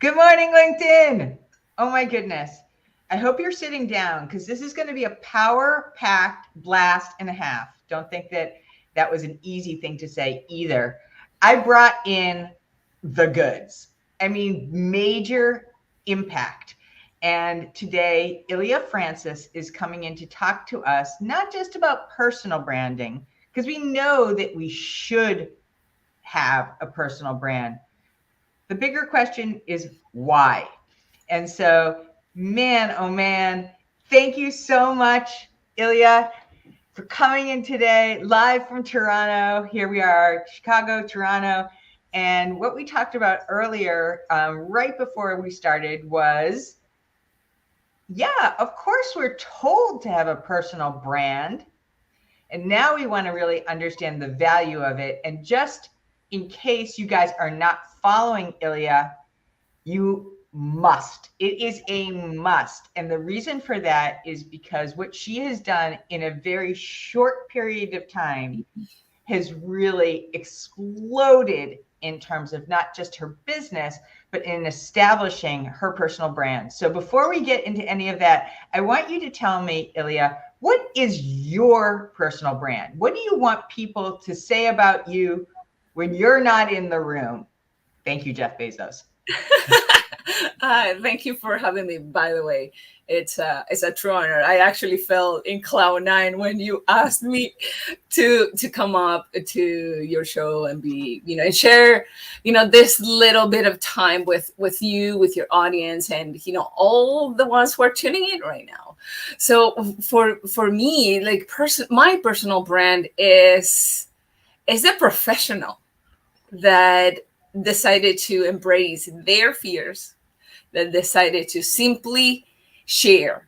Good morning, LinkedIn. Oh my goodness. I hope you're sitting down because this is going to be a power-packed blast and a half. Don't think that was an easy thing to say either. I brought in the goods. I mean, major impact. And today, ILIA Francis is coming in to talk to us, not just about personal branding, because we know that we should have a personal brand. The bigger question is why. And so, man, oh man, thank you so much, Ilya, for coming in today, live from Toronto. Here we are, Chicago, Toronto. And what we talked about earlier, right before we started, was yeah, of course, we're told to have a personal brand. And now we want to really understand the value of it. And just in case you guys are not following Ilya, you must. It is a must. And the reason for that is because what she has done in a very short period of time has really exploded in terms of not just her business, but in establishing her personal brand. So before we get into any of that, I want you to tell me, Ilya, what is your personal brand? What do you want people to say about you when you're not in the room? Thank you, Jeff Bezos. Thank you for having me. By the way, it's a true honor. I actually felt in cloud nine when you asked me to come up to your show and be, and share, this little bit of time with you, with your audience, and all the ones who are tuning in right now. So for me, like my personal brand is a professional that decided to embrace their fears, that decided to simply share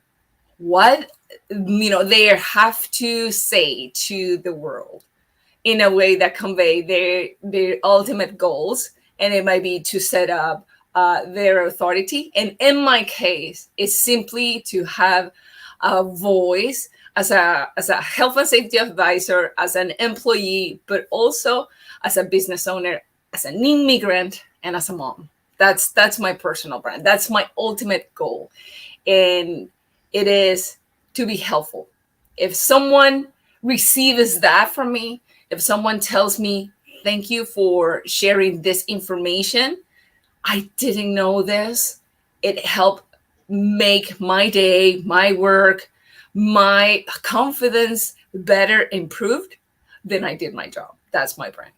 what they have to say to the world in a way that convey their ultimate goals. And it might be to set up their authority, and in my case it's simply to have a voice as a health and safety advisor, as an employee, but also as a business owner, as an immigrant, and as a mom. That's my personal brand. That's my ultimate goal. And it is to be helpful. If someone receives that from me, if someone tells me, thank you for sharing this information, I didn't know this, it helped make my day, my work, my confidence better improved, then I did my job. That's my brand.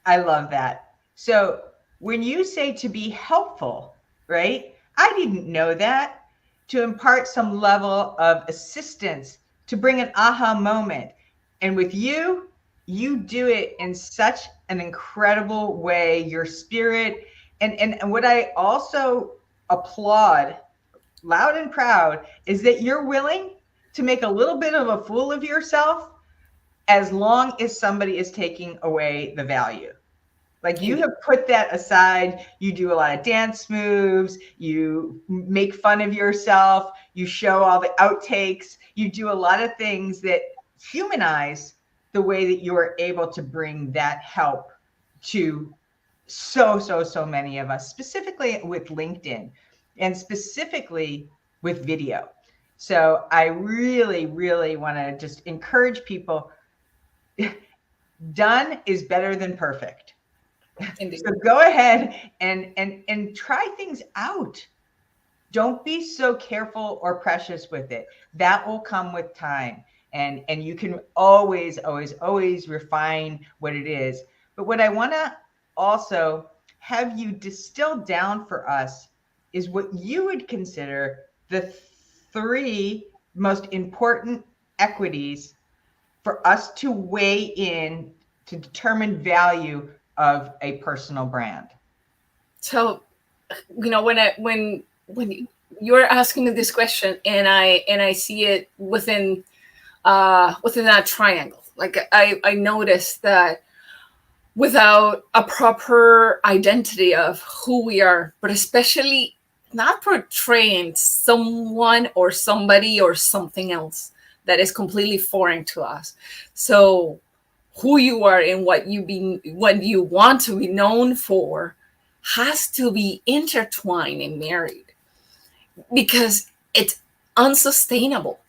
I love that. So when you say to be helpful, right? I didn't know that. To impart some level of assistance, to bring an aha moment. And with you, you do it in such an incredible way, your spirit. And what I also applaud loud and proud is that you're willing to make a little bit of a fool of yourself as long as somebody is taking away the value. Like you have put that aside. You do a lot of dance moves. You make fun of yourself. You show all the outtakes. You do a lot of things that humanize the way that you are able to bring that help to so many of us, specifically with LinkedIn and specifically with video. So I really want to just encourage people. Done is better than perfect. Indeed. So go ahead and try things out. Don't be so careful or precious with it. That will come with time. And you can always refine what it is. But what I want to also have you distill down for us is what you would consider the 3 most important equities for us to weigh in to determine value of a personal brand. So, when you're asking me this question, and I see it within that triangle, like I noticed that without a proper identity of who we are, but especially not portraying someone or somebody or something else that is completely foreign to us. So who you are and what you want to be known for has to be intertwined and married, because it's unsustainable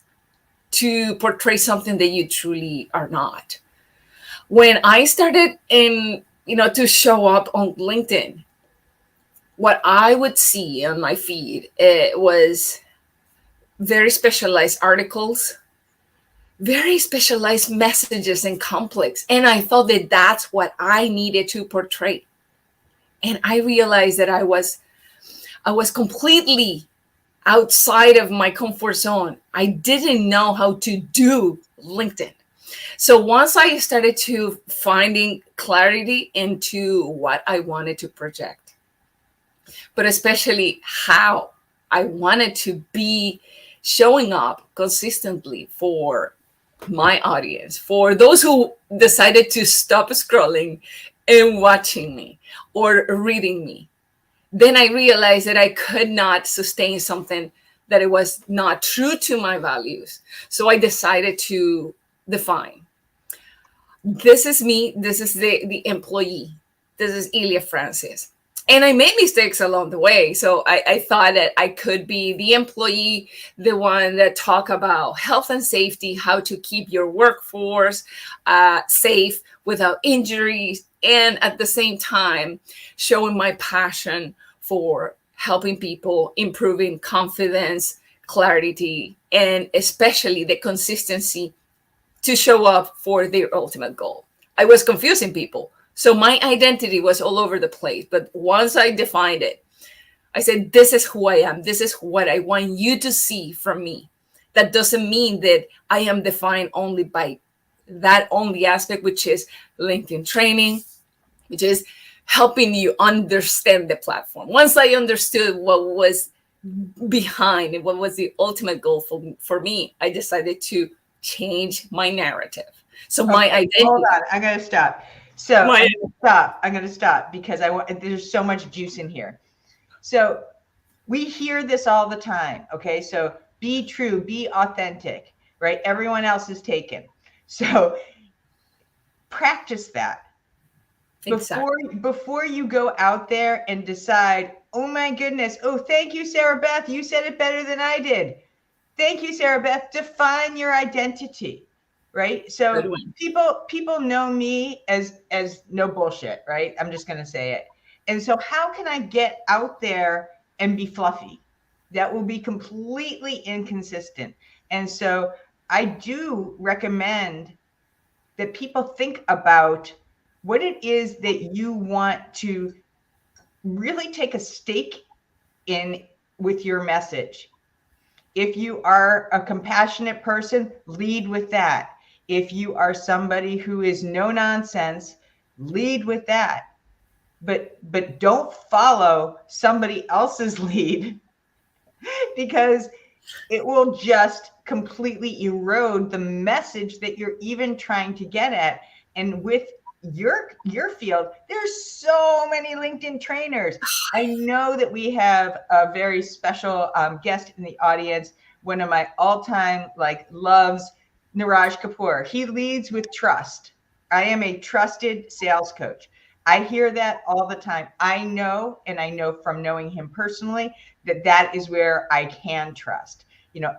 to portray something that you truly are not. When I started to show up on LinkedIn, what I would see on my feed, it was very specialized articles, very specialized messages and complex. And I thought that that's what I needed to portray. And I realized that I was completely outside of my comfort zone. I didn't know how to do LinkedIn. So once I started to finding clarity into what I wanted to project, but especially how I wanted to be showing up consistently for my audience, for those who decided to stop scrolling and watching me or reading me, then I realized that I could not sustain something that it was not true to my values. So I decided to define, this is me, this is the employee, this is Ilia Francis. And I made mistakes along the way. So I thought that I could be the employee, the one that talk about health and safety, how to keep your workforce safe without injuries, and at the same time showing my passion for helping people, improving confidence, clarity, and especially the consistency to show up for their ultimate goal. I was confusing people. So my identity was all over the place. But once I defined it, I said, this is who I am. This is what I want you to see from me. That doesn't mean that I am defined only by that only aspect, which is LinkedIn training, which is helping you understand the platform. Once I understood what was behind and what was the ultimate goal for me, I decided to change my narrative. So my identity. Hold on, I'm going to stop. So My, I'm going to stop because there's so much juice in here. So we hear this all the time. Okay. So be true, be authentic, right? Everyone else is taken. So practice that before you go out there and decide, oh my goodness. Oh, thank you, Sarah Beth. You said it better than I did. Thank you, Sarah Beth. Define your identity. Right. So people know me as no bullshit. Right. I'm just going to say it. And so how can I get out there and be fluffy? That will be completely inconsistent. And so I do recommend that people think about what it is that you want to really take a stake in with your message. If you are a compassionate person, lead with that. If you are somebody who is no nonsense, lead with that. But don't follow somebody else's lead because it will just completely erode the message that you're even trying to get at. And with your field, there's so many LinkedIn trainers. I know that we have a very special guest in the audience, one of my all-time loves, Niraj Kapoor. He leads with trust. I am a trusted sales coach. I hear that all the time. I know from knowing him personally that is where I can trust.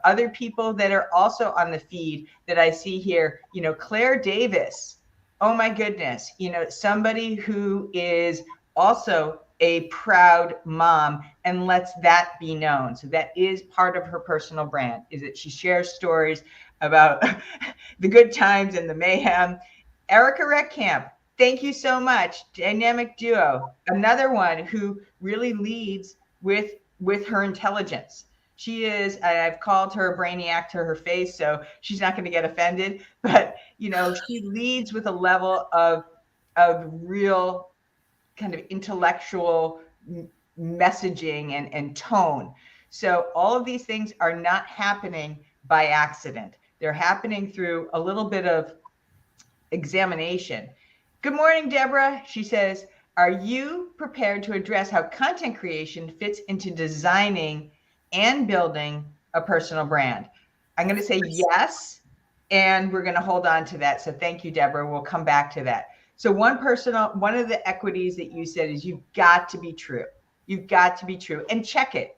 Other people that are also on the feed that I see here, Claire Davis. Oh my goodness. Somebody who is also a proud mom and lets that be known. So that is part of her personal brand, is that she shares stories about the good times and the mayhem. Erica Reckcamp, thank you so much. Dynamic duo. Another one who really leads with her intelligence. She is, I've called her a brainiac to her face, so she's not going to get offended. But, she leads with a level of real kind of intellectual messaging and tone. So all of these things are not happening by accident. They're happening through a little bit of examination. Good morning, Deborah. She says, are you prepared to address how content creation fits into designing and building a personal brand? I'm going to say yes, and we're going to hold on to that. So thank you, Deborah. We'll come back to that. So one of the equities that you said is you've got to be true. You've got to be true, and check it,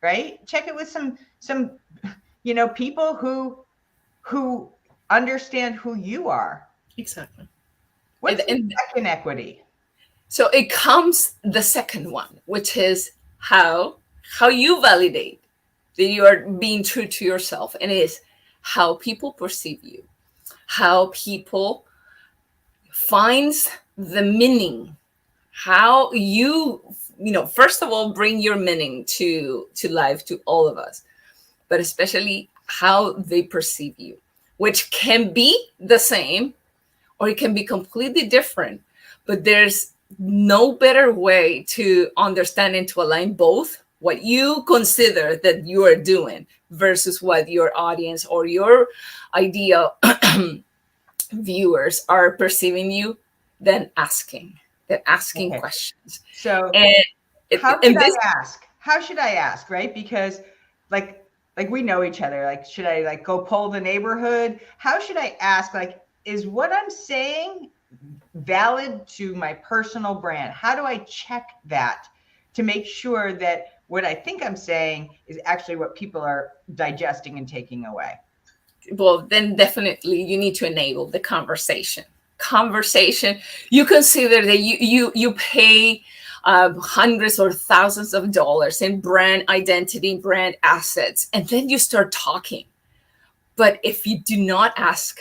right? Check it with some, people who understand who you are. Exactly. What's the And second equity? so it comes the second one, which is how you validate that you are being true to yourself, and it is how people perceive you, how people finds the meaning, how first of all bring your meaning to life, to all of us, but especially how they perceive you, which can be the same or it can be completely different. But there's no better way to understand and to align both what you consider that you are doing versus what your audience or your ideal viewers are perceiving you than asking Okay. questions. So And how and should I this ask? How should I ask, right? Because like we know each other. Like, should I like go poll the neighborhood? How should I ask? Like, is what I'm saying valid to my personal brand? How do I check that to make sure that what I think I'm saying is actually what people are digesting and taking away? well, then definitely you need to enable the conversation. You consider that you pay hundreds or thousands of dollars in brand identity, brand assets, and then you start talking. But if you do not ask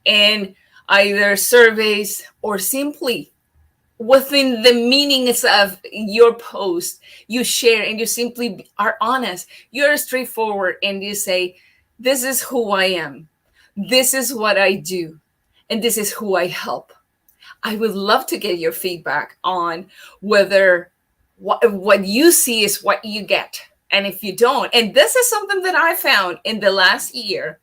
in either surveys or simply within the meanings of your post, you share and you simply are honest, you're straightforward, and you say, this is who I am, this is what I do, and this is who I help. I would love to get your feedback on whether what you see is what you get. And if you don't, and this is something that I found in the last year,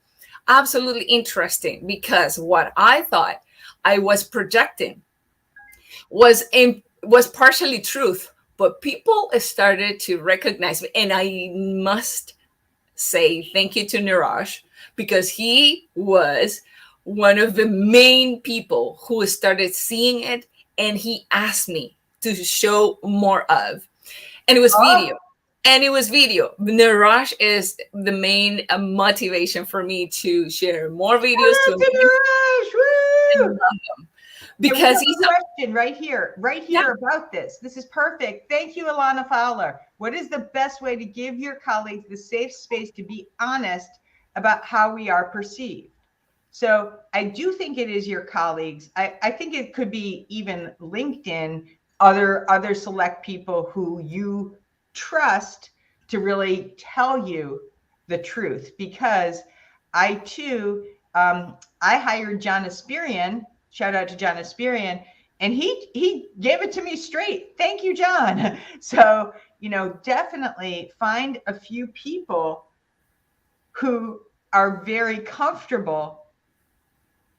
absolutely interesting, because what I thought I was projecting was partially truth, but people started to recognize me. And I must say thank you to Niraj, because he was one of the main people who started seeing it, and he asked me to show more of. And it was Oh, video. And it was video. Niraj is the main motivation for me to share more videos shout to out to Niraj! Woo! And we because have he's a question right yeah. here about this. This is perfect. Thank you, Alana Fowler. What is the best way to give your colleagues the safe space to be honest about how we are perceived? So I do think it is your colleagues. I think it could be even LinkedIn, other select people who you trust to really tell you the truth. Because I too, I hired John Aspirian. Shout out to John Aspirian, and he gave it to me straight. Thank you, John. So definitely find a few people who are very comfortable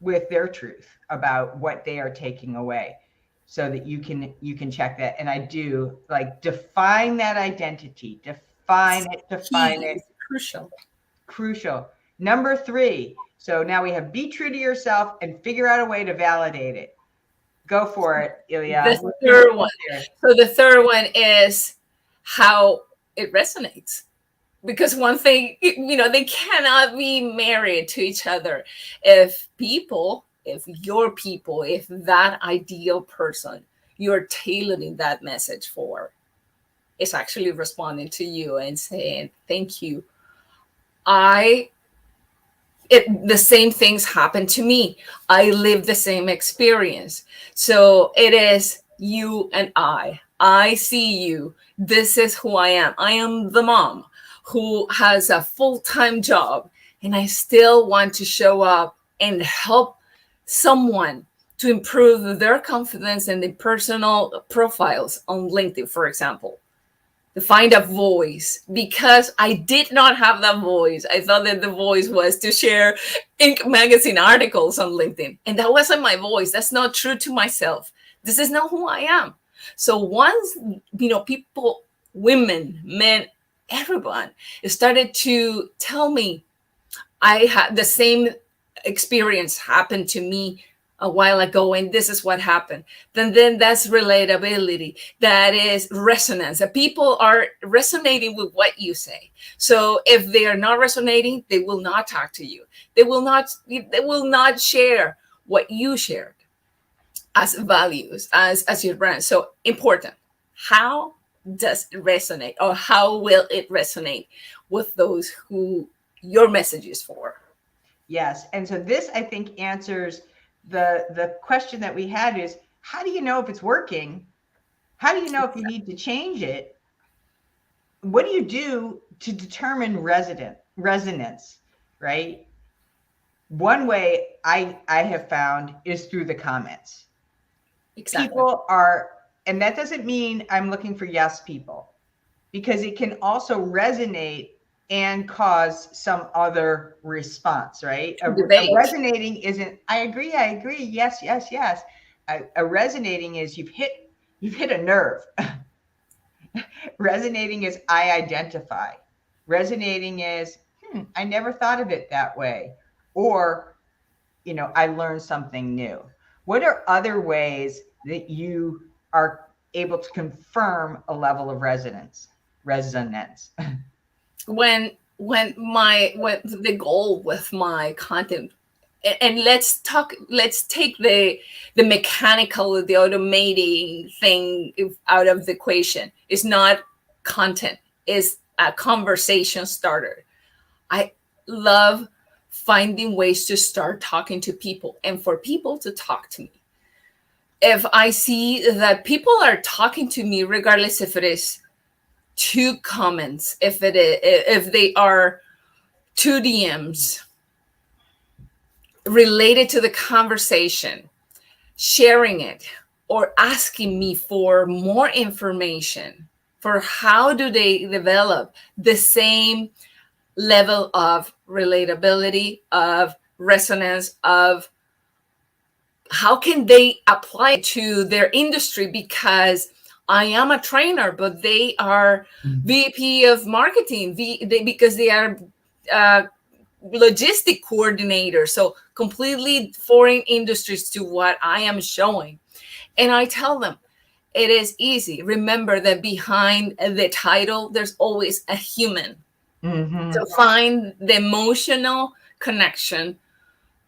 with their truth about what they are taking away, so that you can check that. And I do like define that identity, define Key it. is crucial. Crucial. Number 3. So now we have be true to yourself and figure out a way to validate it. Go for it, Ilya. The third one. So the third one is how it resonates. Because one thing, they cannot be married to each other. If that ideal person you're tailoring that message for is actually responding to you and saying, thank you. The same things happen to me. I live the same experience. So it is you and I see you. This is who I am. I am the mom who has a full-time job, and I still want to show up and help someone to improve their confidence and their personal profiles on LinkedIn, for example. To find a voice, because I did not have that voice. I thought that the voice was to share Inc. magazine articles on LinkedIn, and that wasn't my voice. That's not true to myself. This is not who I am. So once people, women, men, everyone started to tell me I had the same experience happen to me a while ago and this is what happened, then that's relatability. That is resonance. That people are resonating with what you say. So if they are not resonating, they will not talk to you. They will not share what you shared as values, as your brand. So important. How does it resonate, or how will it resonate with those who your message is for? Yes. And so this, I think, answers the question that we had is, how do you know if it's working? How do you know if you need to change it? What do you do to determine resonance, right? One way I have found is through the comments. Exactly. People are, and that doesn't mean I'm looking for yes people, because it can also resonate and cause some other response, right? A Debate. resonating isn't, I agree, yes, yes, yes. A resonating is you've hit a nerve. Resonating is I identify. Resonating is, I never thought of it that way. Or, I learned something new. What are other ways that you are able to confirm a level of resonance? when when the goal with my content, and let's take the mechanical, the automating thing out of the equation. It's not content, it's a conversation starter. I love finding ways to start talking to people and for people to talk to me. If I see that people are talking to me, regardless if it is two comments, if they are two DMs related to the conversation, sharing it or asking me for more information, for how do they develop the same level of relatability, of resonance, of how can they apply it to their industry, because I am a trainer, but they are VP of marketing, because they are logistic coordinator. So completely foreign industries to what I am showing. And I tell them, it is easy. Remember that behind the title, there's always a human. So find the emotional connection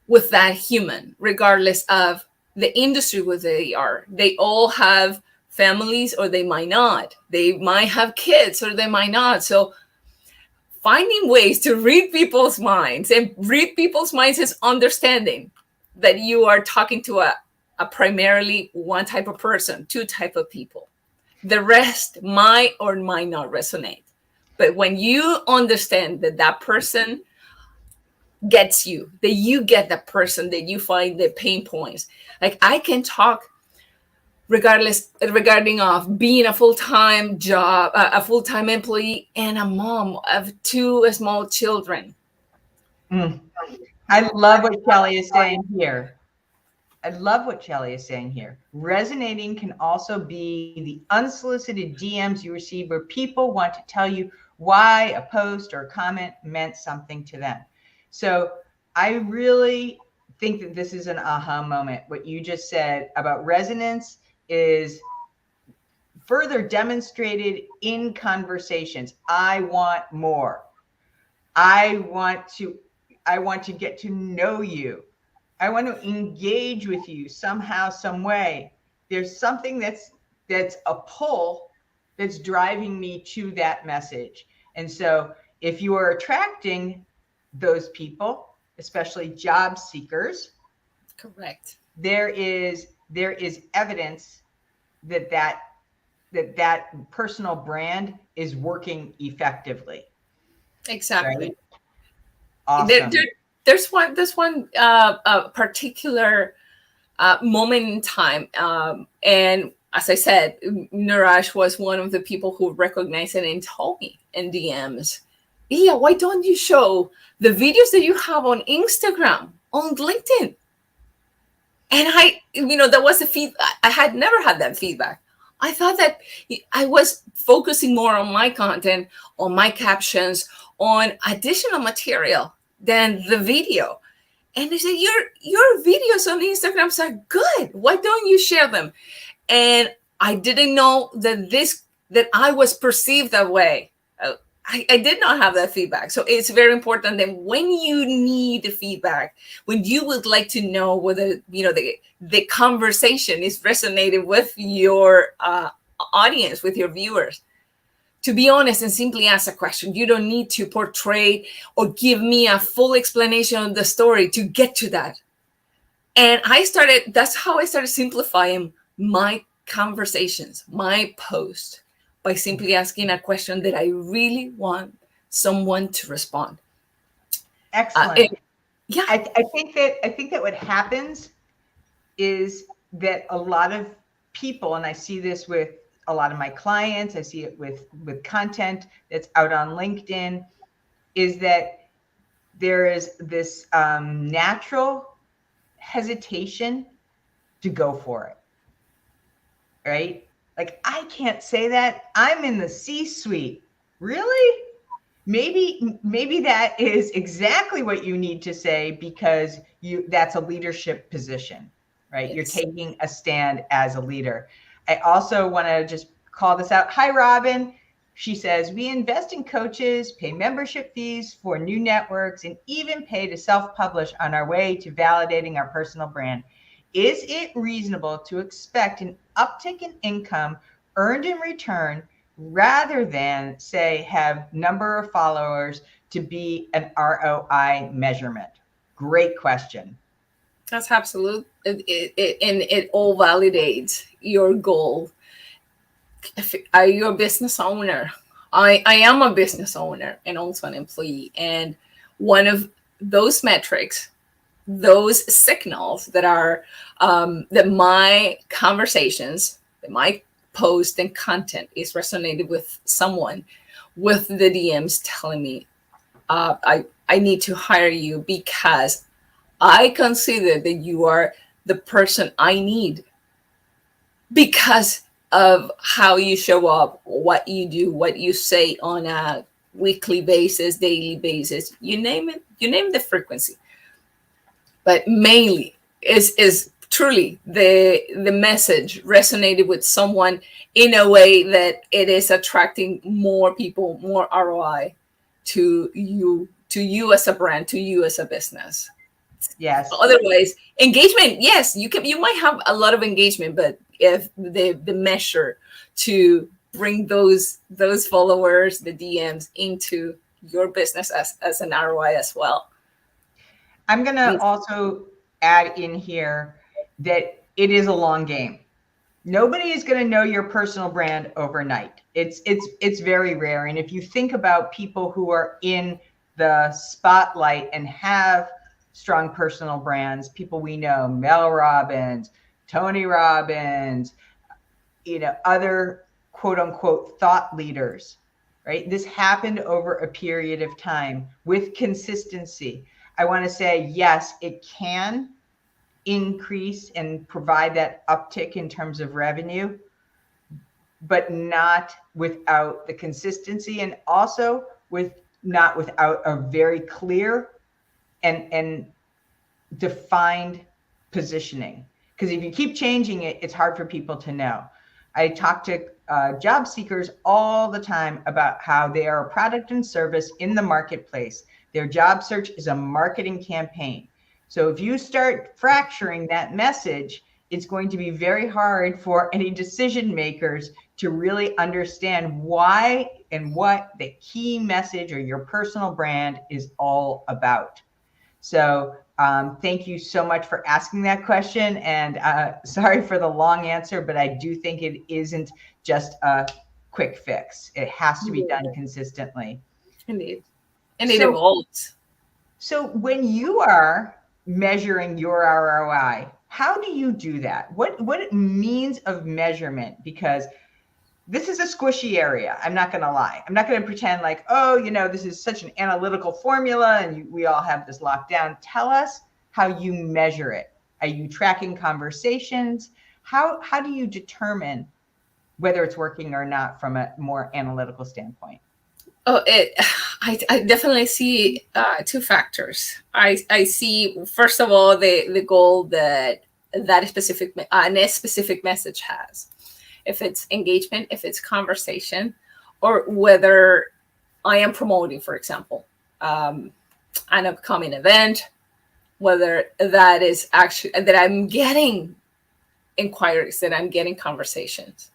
with that human, regardless of the industry where they are. They all have families, or they might not. They might have kids, or they might not. So finding ways to read people's minds, and read people's minds is understanding that you are talking to a primarily one type of person, two type of people. The rest might or might not resonate. But when you understand that that person gets you, that you get that person, that you find the pain points. Like I can talk regarding of being a full-time job, a full-time employee, and a mom of two small children. I love what Kelly is saying here. Resonating can also be the unsolicited DMs you receive where people want to tell you why a post or a comment meant something to them. So I really think that this is an aha moment. What you just said about resonance is further demonstrated in conversations. I want more. I want to get to know you. I want to engage with you somehow, some way. There's something that's a pull that's driving me to that message. And so if you are attracting those people, especially job seekers, Correct. there is evidence that personal brand is working effectively. Exactly. Right? Awesome. There's one particular moment in time, and as I said, Niraj was one of the people who recognized it and told me in DMs, "Yeah, why don't you show the videos that you have on Instagram, on LinkedIn?" And that was the feedback. I had never had that feedback. I thought that I was focusing more on my content, on my captions, on additional material than the video. And they said, your videos on Instagram are good. Why don't you share them? And I didn't know that I was perceived that way. I did not have that feedback. So it's very important that when you need the feedback, when you would like to know whether the conversation is resonating with your audience, with your viewers, to be honest and simply ask a question. You don't need to portray or give me a full explanation of the story to get to that. And that's how I started simplifying my conversations, my post, by simply asking a question that I really want someone to respond. Excellent. Yeah. I think that what happens is that a lot of people, and I see this with a lot of my clients, I see it with content that's out on LinkedIn, is that there is this natural hesitation to go for it, right? Like, I can't say that. I'm in the C-suite. Really? Maybe that is exactly what you need to say, because that's a leadership position, right? Yes. You're taking a stand as a leader. I also want to just call this out. Hi, Robin. She says, we invest in coaches, pay membership fees for new networks, and even pay to self-publish on our way to validating our personal brand. Is it reasonable to expect an uptick in income earned in return, rather than, say, have number of followers to be an ROI measurement? Great question. That's absolute. And it all validates your goal. Are you a business owner? I am a business owner and also an employee. And one of those metrics, those signals that are that my conversations, that my post and content is resonated with someone, with the DMs telling me, I need to hire you because I consider that you are the person I need because of how you show up, what you do, what you say on a weekly basis, daily basis, you name it, you name the frequency. But mainly is truly the message resonated with someone in a way that it is attracting more people, more ROI to you as a brand, to you as a business. Yes. Otherwise, engagement, yes, you might have a lot of engagement, but if the measure to bring those followers, the DMs into your business as an ROI as well. I'm going to also add in here that it is a long game. Nobody is going to know your personal brand overnight. It's very rare. And if you think about people who are in the spotlight and have strong personal brands, people we know, Mel Robbins, Tony Robbins, other quote unquote thought leaders, right? This happened over a period of time with consistency. I want to say, yes, it can increase and provide that uptick in terms of revenue, but not without the consistency, and also not without a very clear and defined positioning. Because if you keep changing it, it's hard for people to know. I talk to job seekers all the time about how they are a product and service in the marketplace. Their job search is a marketing campaign. So if you start fracturing that message, it's going to be very hard for any decision makers to really understand why and what the key message or your personal brand is all about. So thank you so much for asking that question. And sorry for the long answer, but I do think it isn't just a quick fix. It has to be done consistently. Indeed. And it evolves. So when you are measuring your ROI, how do you do that? What means of measurement? Because this is a squishy area. I'm not going to lie. I'm not going to pretend like, oh, this is such an analytical formula and we all have this locked down. Tell us how you measure it. Are you tracking conversations? How do you determine whether it's working or not from a more analytical standpoint? Oh, I definitely see two factors. I see, first of all, the goal that a specific message has. If it's engagement, if it's conversation, or whether I am promoting, for example, an upcoming event, whether that is actually that I'm getting inquiries, that I'm getting conversations.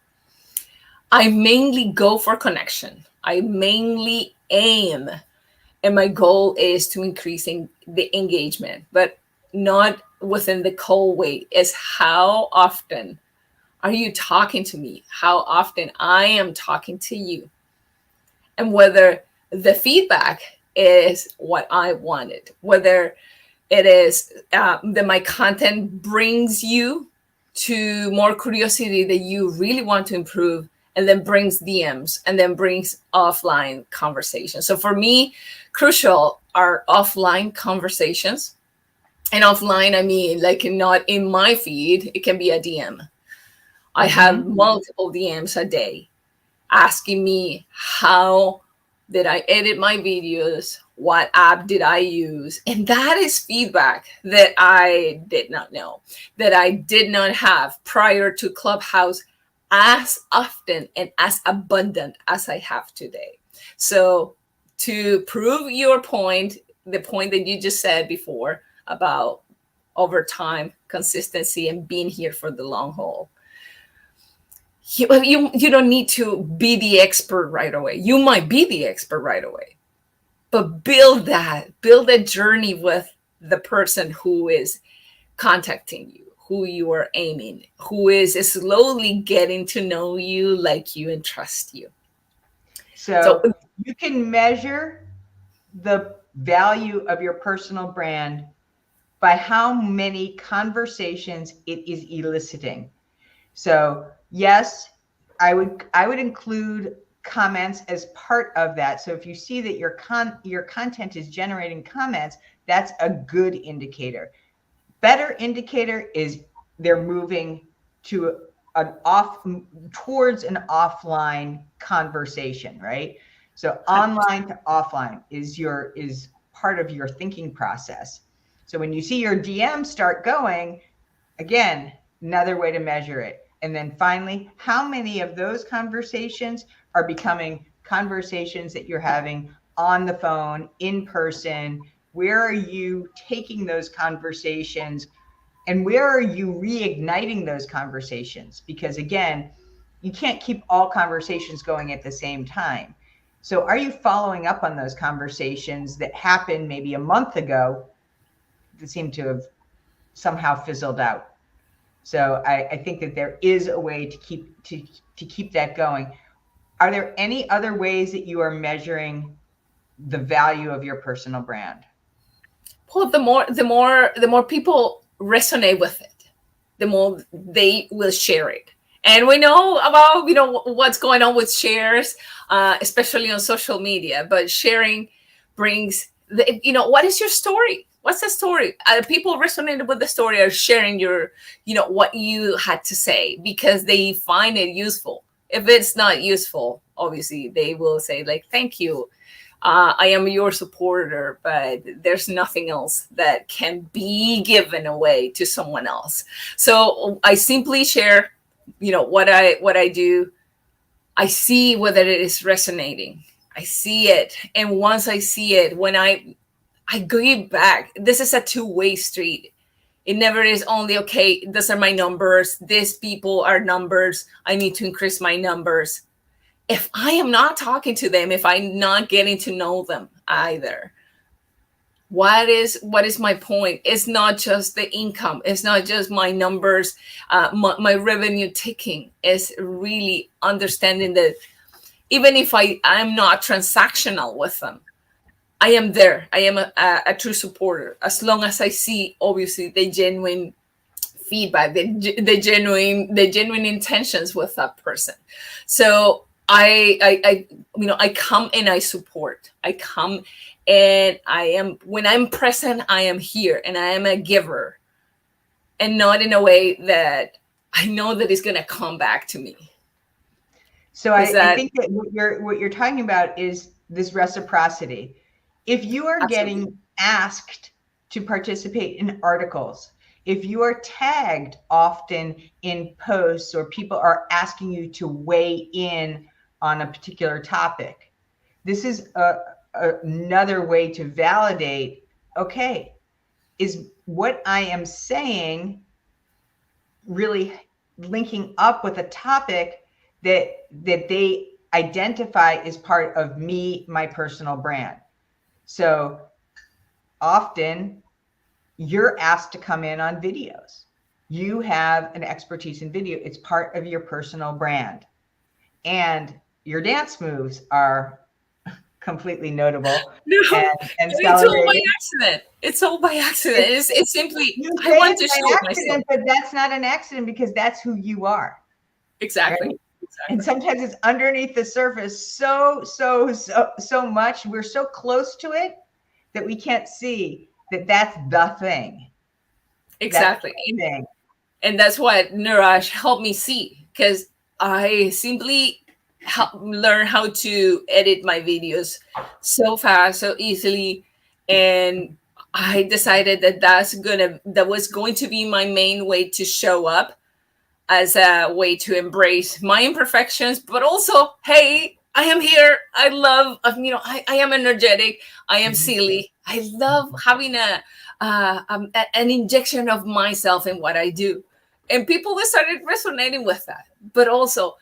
I mainly go for connection. I mainly aim, and my goal is to increasing the engagement, but not within the cold way. Is how often are you talking to me? How often I am talking to you? And whether the feedback is what I wanted, whether it is that my content brings you to more curiosity that you really want to improve, and then brings DMs, and then brings offline conversations. So for me, crucial are offline conversations. And offline, I mean, like, not in my feed, it can be a DM. I have multiple DMs a day asking me how did I edit my videos, what app did I use, and that is feedback that I did not know, that I did not have prior to Clubhouse as often and as abundant as I have today. So to prove your point, the point that you just said before about over time, consistency, and being here for the long haul, you don't need to be the expert right away. You might be the expert right away, but build a journey with the person who is contacting you, who you are aiming, who is slowly getting to know you, like you, and trust you. So you can measure the value of your personal brand by how many conversations it is eliciting. So yes, I would include comments as part of that. So if you see that your content is generating comments, that's a good indicator. Better indicator is they're moving to towards an offline conversation, right? So online to offline is part of your thinking process. So when you see your DM start going, again, another way to measure it. And then finally, how many of those conversations are becoming conversations that you're having on the phone, in person? Where are you taking those conversations, and where are you reigniting those conversations? Because again, you can't keep all conversations going at the same time. So are you following up on those conversations that happened maybe a month ago that seem to have somehow fizzled out? So I think that there is a way to keep that going. Are there any other ways that you are measuring the value of your personal brand? Well, the more people resonate with it, the more they will share it. And we know about what's going on with shares, especially on social media. But sharing brings what is your story? What's the story? People resonated with the story, are sharing your what you had to say because they find it useful. If it's not useful, obviously they will say, like, thank you, I am your supporter, but there's nothing else that can be given away to someone else. So I simply share, what I do. I see whether it is resonating. I see it, and once I see it, when I give back. This is a two-way street. It never is only, okay, these are my numbers. These people are numbers. I need to increase my numbers. If I am not talking to them, if I'm not getting to know them either, what is my point? It's not just the income. It's not just my numbers, my revenue ticking. It's really understanding that even if I'm not transactional with them, I am there. I am a true supporter. As long as I see, obviously, the genuine feedback, the genuine intentions with that person. So I come and I support. I come and when I'm present, I am here and I am a giver, and not in a way that I know that it's going to come back to me. So I think that what you're talking about is this reciprocity. If you are Absolutely. getting asked to participate in articles, if you are tagged often in posts or people are asking you to weigh in on a particular topic, this is another way to validate, okay, is what I am saying really linking up with a topic that they identify as part of me, my personal brand. So often you're asked to come in on videos. You have an expertise in video. It's part of your personal brand. And your dance moves are completely notable No, and it's all by celebrated. accident. It's all by accident. It's, It's simply, you I say want it's to by show myself. accident, but that's not an accident because that's who you are, Exactly. right? And Exactly. sometimes it's underneath the surface so much. We're so close to it that we can't see that that's the thing. That's Exactly. the thing. And that's what Niraj helped me see, because I simply learn how to edit my videos so fast, so easily, and I decided that that was going to be my main way to show up, as a way to embrace my imperfections, but also, hey, I am here. I love, I am energetic. I am silly. I love having an injection of myself in what I do. And people started resonating with that. But also,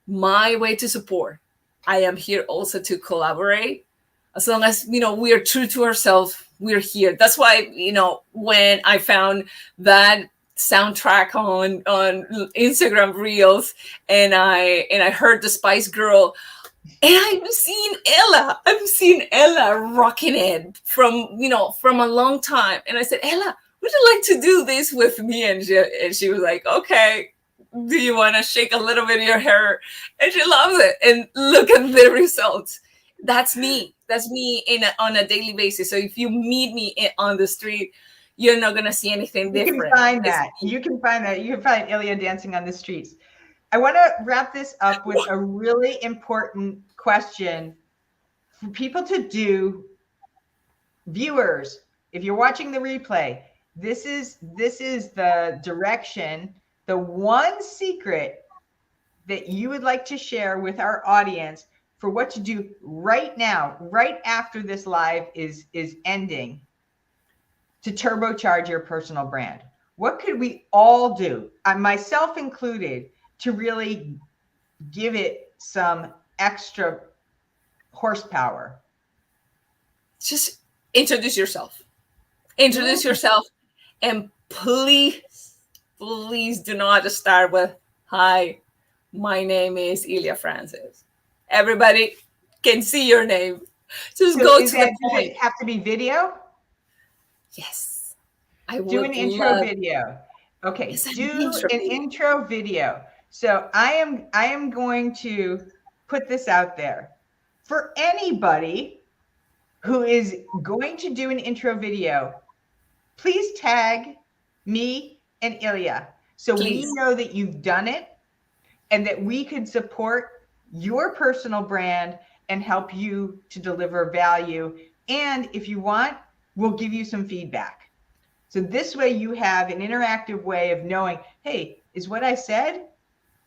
my way to support. I am here also to collaborate. As long as, we are true to ourselves, we're here. That's why, when I found that soundtrack on Instagram Reels, and I heard the Spice Girl, and I'm seeing Ella rocking it from a long time. And I said, Ella, would you like to do this with me? And she was like, okay. Do you want to shake a little bit of your hair? And she loves it. And look at the results. That's me. That's me on a daily basis. So if you meet me on the street, you're not gonna see anything You can different. find that. You can find that. You can find ILIA dancing on the streets. I want to wrap this up with a really important question for people to do. Viewers, if you're watching the replay, this is the direction, the one secret that you would like to share with our audience for what to do right now, right after this live is ending, to turbocharge your personal brand. What could we all do, myself included, to really give it some extra horsepower? Just introduce yourself. Introduce yourself, and please do not start with, hi, my name is Ilya Francis. Everybody can see your name. Just So go is to the that, does point. it have to be video? Yes, I Do an would intro love. video. Okay, Yes, an do intro an video. intro video. So I am going to put this out there. For anybody who is going to do an intro video, please tag me and Ilya so we Please. know that you've done it and that we can support your personal brand and help you to deliver value. And if you want, we'll give you some feedback. So this way you have an interactive way of knowing, hey, is what I said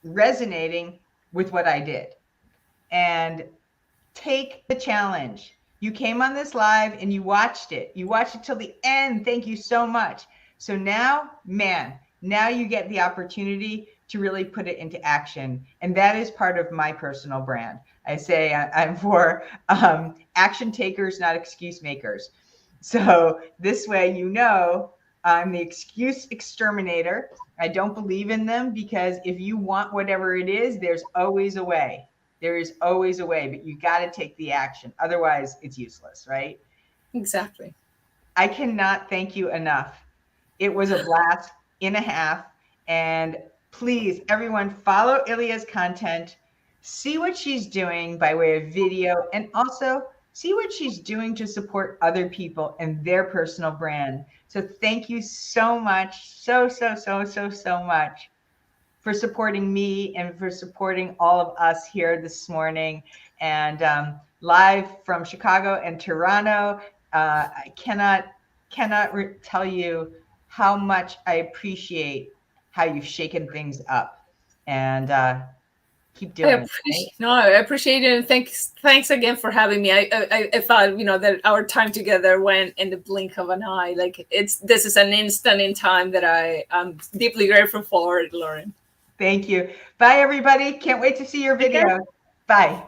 resonating with what I did? And take the challenge. You came on this live and you watched it. You watched it till the end. Thank you so much. So now, man, now you get the opportunity to really put it into action. And that is part of my personal brand. I say I'm for action takers, not excuse makers. So this way, I'm the excuse exterminator. I don't believe in them because if you want whatever it is, there's always a way. There is always a way, but you got to take the action. Otherwise, it's useless, right? Exactly. I cannot thank you enough. It was a blast and a half. And please, everyone, follow Ilya's content. See what she's doing by way of video, and also see what she's doing to support other people and their personal brand. So thank you so much. So much. for supporting me and for supporting all of us here this morning. And live from Chicago and Toronto, I cannot tell you how much I appreciate how you've shaken things up, and keep doing it. Right? No, I appreciate it, and thanks again for having me. I thought, that our time together went in the blink of an eye. Like this is an instant in time that I'm deeply grateful for, Lauren. Thank you. Bye, everybody. Can't wait to see your video. Bye.